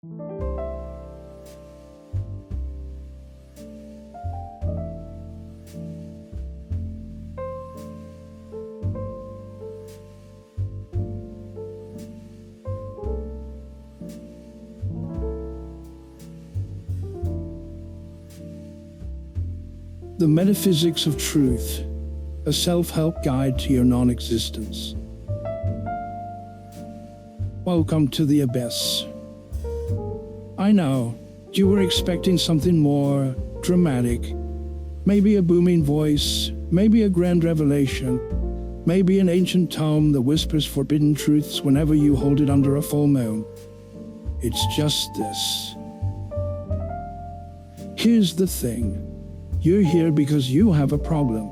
The Metaphysics of Truth, a self-help guide to your non-existence. Welcome to the abyss. I know, you were expecting something more dramatic. Maybe a booming voice, maybe a grand revelation, maybe an ancient tome that whispers forbidden truths whenever you hold it under a full moon. It's just this. Here's the thing. You're here because you have a problem.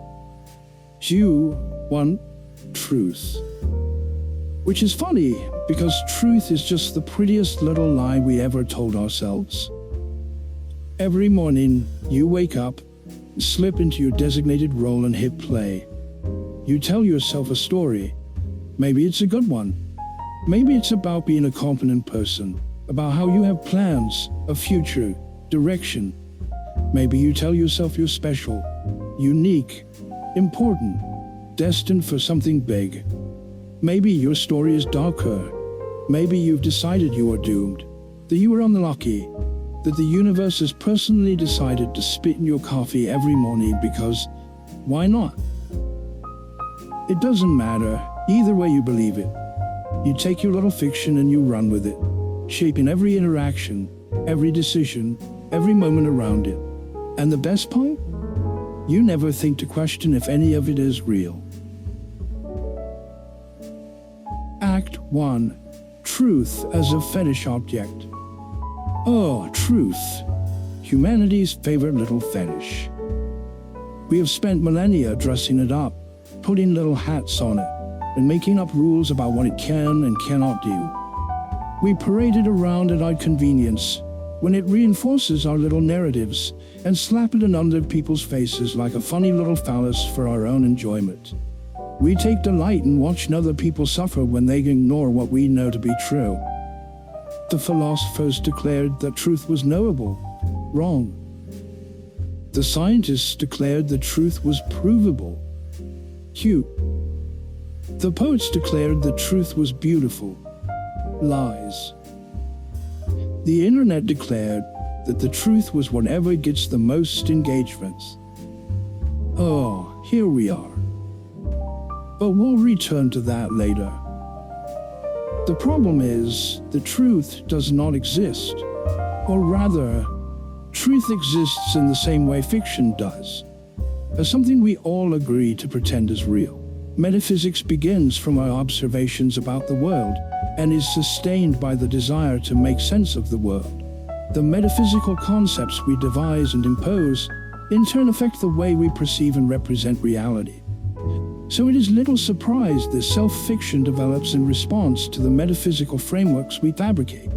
You want truth. Which is funny, because truth is just the prettiest little lie we ever told ourselves. Every morning, you wake up, slip into your designated role and hit play. You tell yourself a story. Maybe it's a good one. Maybe it's about being a competent person, about how you have plans, a future, direction. Maybe you tell yourself you're special, unique, important, destined for something big. Maybe your story is darker. Maybe you've decided you are doomed, that you are unlucky, that the universe has personally decided to spit in your coffee every morning because, why not? It doesn't matter, either way you believe it. You take your little fiction and you run with it, shaping every interaction, every decision, every moment around it. And the best part? You never think to question if any of it is real. Act 1. Truth as a fetish object. Oh, truth. Humanity's favorite little fetish. We have spent millennia dressing it up, putting little hats on it, and making up rules about what it can and cannot do. We parade it around at our convenience, when it reinforces our little narratives, and slap it in under people's faces like a funny little phallus for our own enjoyment. We take delight in watching other people suffer when they ignore what we know to be true. The philosophers declared that truth was knowable. Wrong. The scientists declared that truth was provable. Cute. The poets declared that truth was beautiful. Lies. The internet declared that the truth was whatever gets the most engagements. Oh, here we are. But we'll return to that later. The problem is, the truth does not exist. Or rather, truth exists in the same way fiction does, as something we all agree to pretend is real. Metaphysics begins from our observations about the world, and is sustained by the desire to make sense of the world. The metaphysical concepts we devise and impose, in turn affect the way we perceive and represent reality. So it is little surprise that self-fiction develops in response to the metaphysical frameworks we fabricate.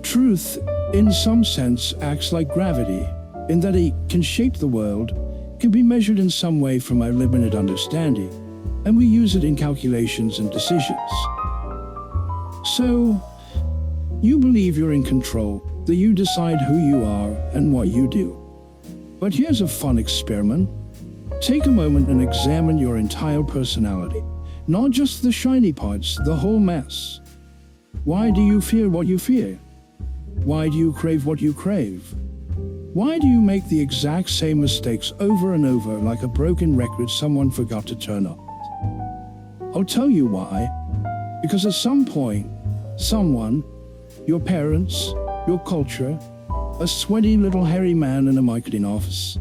Truth, in some sense, acts like gravity, in that it can shape the world, can be measured in some way from our limited understanding, and we use it in calculations and decisions. So, you believe you're in control, that you decide who you are and what you do. But here's a fun experiment. Take a moment and examine your entire personality. Not just the shiny parts, the whole mess. Why do you fear what you fear? Why do you crave what you crave? Why do you make the exact same mistakes over and over like a broken record someone forgot to turn up? I'll tell you why. Because at some point, someone, your parents, your culture, a sweaty little hairy man in a marketing office,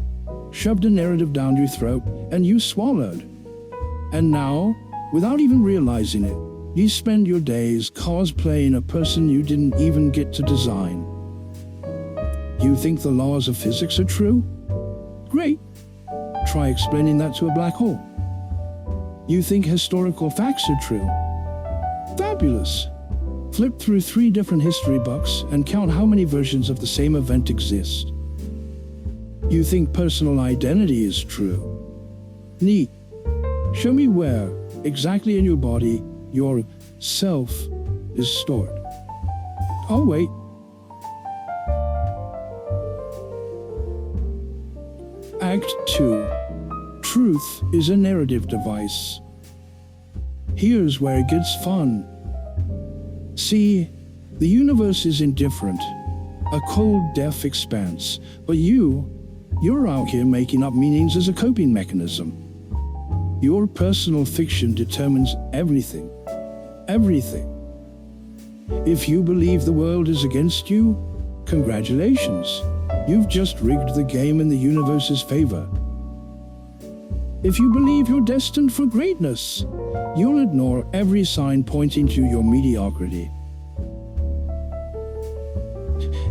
shoved a narrative down your throat and you swallowed. And now, without even realizing it, you spend your days cosplaying a person you didn't even get to design. You think the laws of physics are true? Great. Try explaining that to a black hole. You think historical facts are true? Fabulous. Flip through 3 different history books and count how many versions of the same event exist. You think personal identity is true? Neat. Show me where, exactly in your body, your self is stored. I'll wait. Act 2. Truth is a narrative device. Here's where it gets fun. See, the universe is indifferent, a cold, deaf expanse, but you're out here making up meanings as a coping mechanism. Your personal fiction determines everything. Everything. If you believe the world is against you, congratulations. You've just rigged the game in the universe's favor. If you believe you're destined for greatness, you'll ignore every sign pointing to your mediocrity.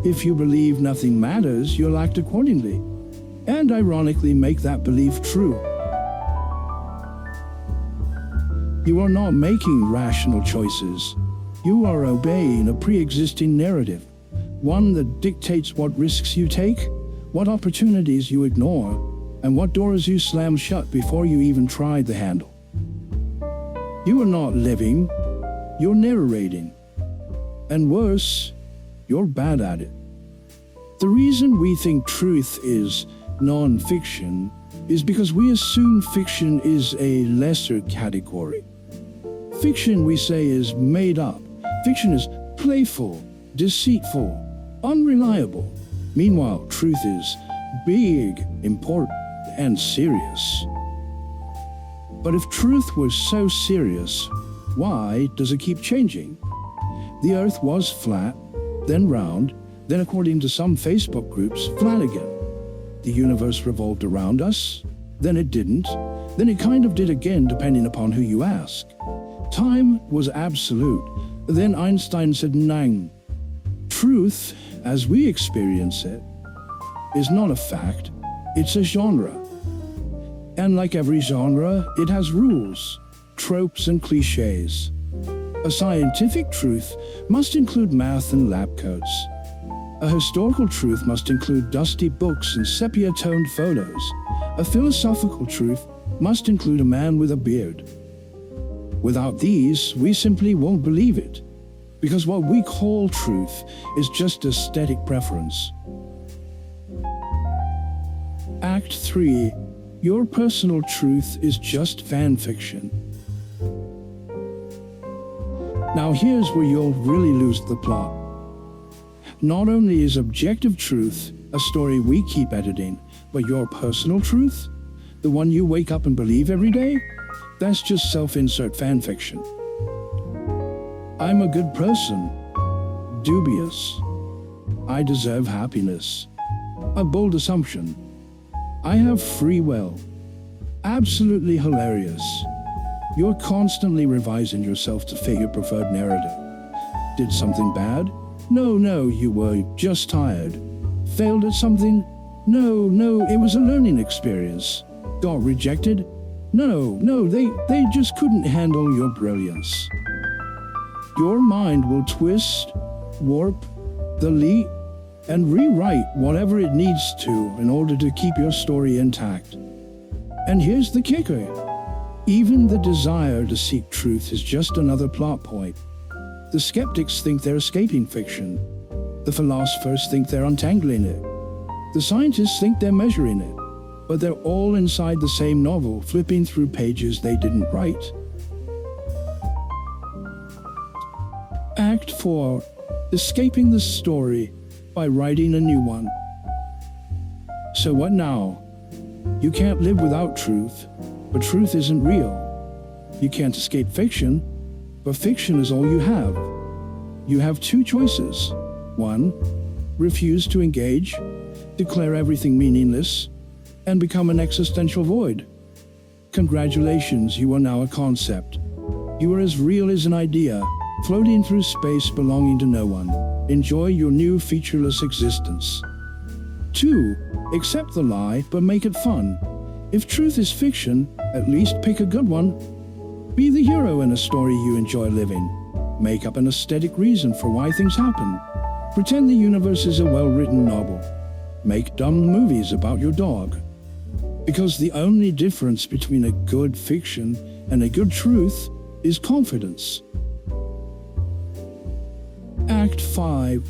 If you believe nothing matters, you'll act accordingly, and ironically make that belief true. You are not making rational choices. You are obeying a pre-existing narrative, one that dictates what risks you take, what opportunities you ignore, and what doors you slam shut before you even tried the handle. You are not living, you're narrating. And worse, you're bad at it. The reason we think truth is non-fiction is because we assume fiction is a lesser category. Fiction, we say, is made up. Fiction is playful, deceitful, unreliable. Meanwhile, truth is big, important, and serious. But if truth was so serious, why does it keep changing? The Earth was flat, then round, then according to some Facebook groups, flat again. The universe revolved around us, then it didn't, then it kind of did again depending upon who you ask. Time was absolute, then Einstein said nang. Truth, as we experience it, is not a fact, it's a genre. And like every genre, it has rules, tropes, and cliches. A scientific truth must include math and lab coats. A historical truth must include dusty books and sepia-toned photos. A philosophical truth must include a man with a beard. Without these, we simply won't believe it, because what we call truth is just aesthetic preference. Act 3. Your personal truth is just fan fiction. Now here's where you'll really lose the plot. Not only is objective truth a story we keep editing, but your personal truth, the one you wake up and believe every day, that's just self-insert fan fiction. I'm a good person. Dubious. I deserve happiness. A bold assumption. I have free will. Absolutely hilarious. You're constantly revising yourself to fit your preferred narrative. Did something bad? No, you were just tired. Failed at something? No, it was a learning experience. Got rejected? No, they just couldn't handle your brilliance. Your mind will twist, warp, delete, and rewrite whatever it needs to in order to keep your story intact. And here's the kicker. Even the desire to seek truth is just another plot point. The skeptics think they're escaping fiction. The philosophers think they're untangling it. The scientists think they're measuring it. But they're all inside the same novel, flipping through pages they didn't write. Act 4. Escaping the story by writing a new one. So what now? You can't live without truth, but truth isn't real. You can't escape fiction, but fiction is all you have. You have two choices. 1. Refuse to engage, declare everything meaningless, and become an existential void. Congratulations, you are now a concept. You are as real as an idea, floating through space belonging to no one. Enjoy your new featureless existence. 2. Accept the lie, but make it fun. If truth is fiction, at least pick a good one. Be the hero in a story you enjoy living. Make up an aesthetic reason for why things happen. Pretend the universe is a well-written novel. Make dumb movies about your dog. Because the only difference between a good fiction and a good truth is confidence. Act 5.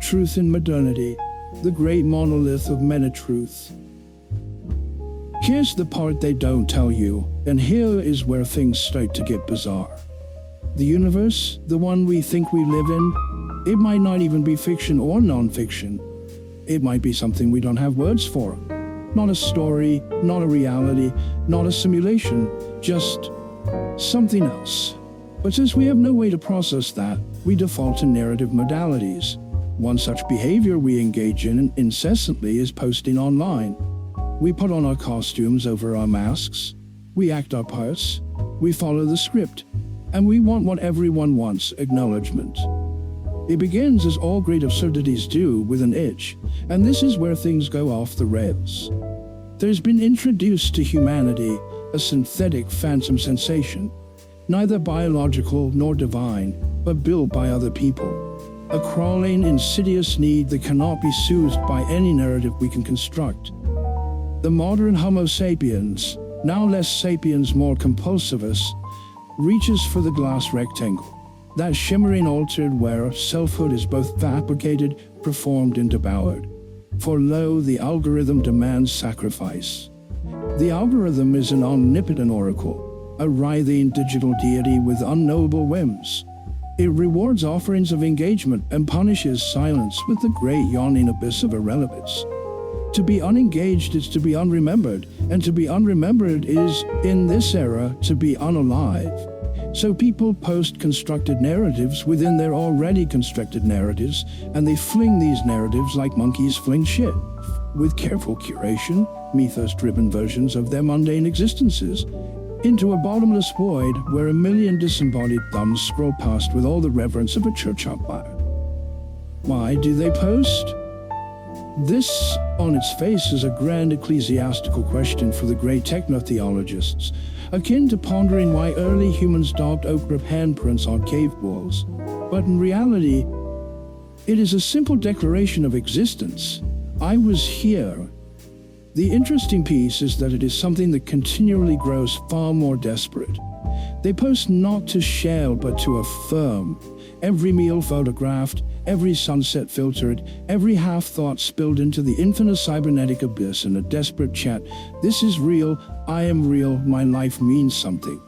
Truth in Modernity, the great monolith of meta-truth. Here's the part they don't tell you, and here is where things start to get bizarre. The universe, the one we think we live in, it might not even be fiction or non-fiction. It might be something we don't have words for. Not a story, not a reality, not a simulation, just something else. But since we have no way to process that, we default to narrative modalities. One such behavior we engage in incessantly is posting online. We put on our costumes over our masks, we act our parts, we follow the script, and we want what everyone wants, acknowledgement. It begins, as all great absurdities do, with an itch, and this is where things go off the rails. There's been introduced to humanity a synthetic phantom sensation, neither biological nor divine, but built by other people. A crawling, insidious need that cannot be soothed by any narrative we can construct. The modern Homo sapiens, now less sapiens, more compulsivus, reaches for the glass rectangle, that shimmering altar where selfhood is both fabricated, performed, and devoured. For lo, the algorithm demands sacrifice. The algorithm is an omnipotent oracle, a writhing digital deity with unknowable whims. It rewards offerings of engagement and punishes silence with the great yawning abyss of irrelevance. To be unengaged is to be unremembered, and to be unremembered is, in this era, to be unalive. So people post constructed narratives within their already constructed narratives, and they fling these narratives like monkeys fling shit, with careful curation, mythos-driven versions of their mundane existences, into a bottomless void where a million disembodied thumbs scroll past with all the reverence of a church umpire. Why do they post? This, on its face, is a grand ecclesiastical question for the great techno-theologists, akin to pondering why early humans daubed ochre handprints on cave walls. But in reality, it is a simple declaration of existence. I was here. The interesting piece is that it is something that continually grows far more desperate. They post not to share, but to affirm. Every meal photographed, every sunset filtered, every half-thought spilled into the infinite cybernetic abyss in a desperate chat. This is real, I am real, my life means something.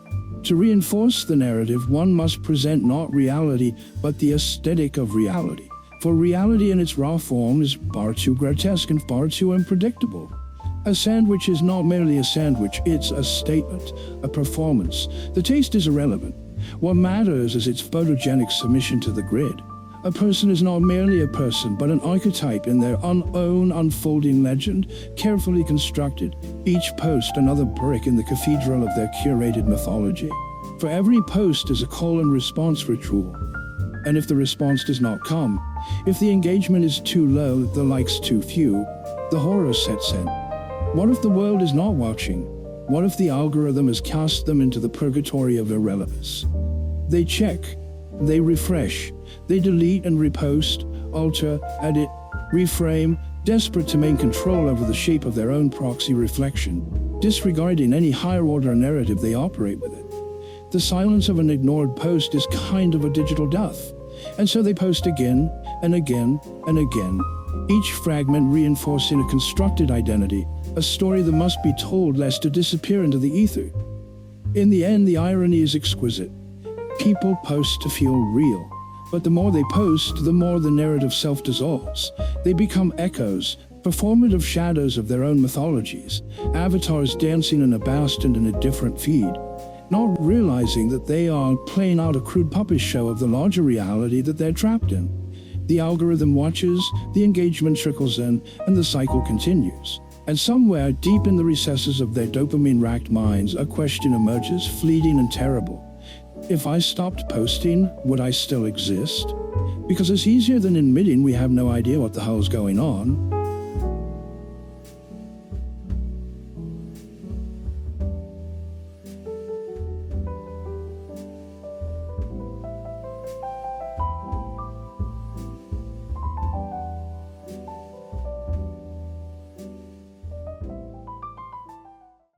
To reinforce the narrative, one must present not reality, but the aesthetic of reality. For reality in its raw form is far too grotesque and far too unpredictable. A sandwich is not merely a sandwich, it's a statement, a performance. The taste is irrelevant. What matters is its photogenic submission to the grid. A person is not merely a person, but an archetype in their own unfolding legend, carefully constructed, each post another brick in the cathedral of their curated mythology. For every post is a call and response ritual. And if the response does not come, if the engagement is too low, the likes too few, the horror sets in. What if the world is not watching? What if the algorithm has cast them into the purgatory of irrelevance? They check, they refresh, they delete and repost, alter, edit, reframe, desperate to maintain control over the shape of their own proxy reflection, disregarding any higher-order narrative they operate with it. The silence of an ignored post is kind of a digital death, and so they post again and again and again, each fragment reinforcing a constructed identity, a story that must be told lest it disappear into the ether. In the end, the irony is exquisite. People post to feel real, but the more they post, the more the narrative self-dissolves. They become echoes, performative shadows of their own mythologies, avatars dancing in a bastard in a different feed, not realizing that they are playing out a crude puppet show of the larger reality that they're trapped in. The algorithm watches, the engagement trickles in, and the cycle continues. And somewhere deep in the recesses of their dopamine-racked minds, a question emerges, fleeting and terrible. If I stopped posting, would I still exist? Because it's easier than admitting we have no idea what the hell's going on.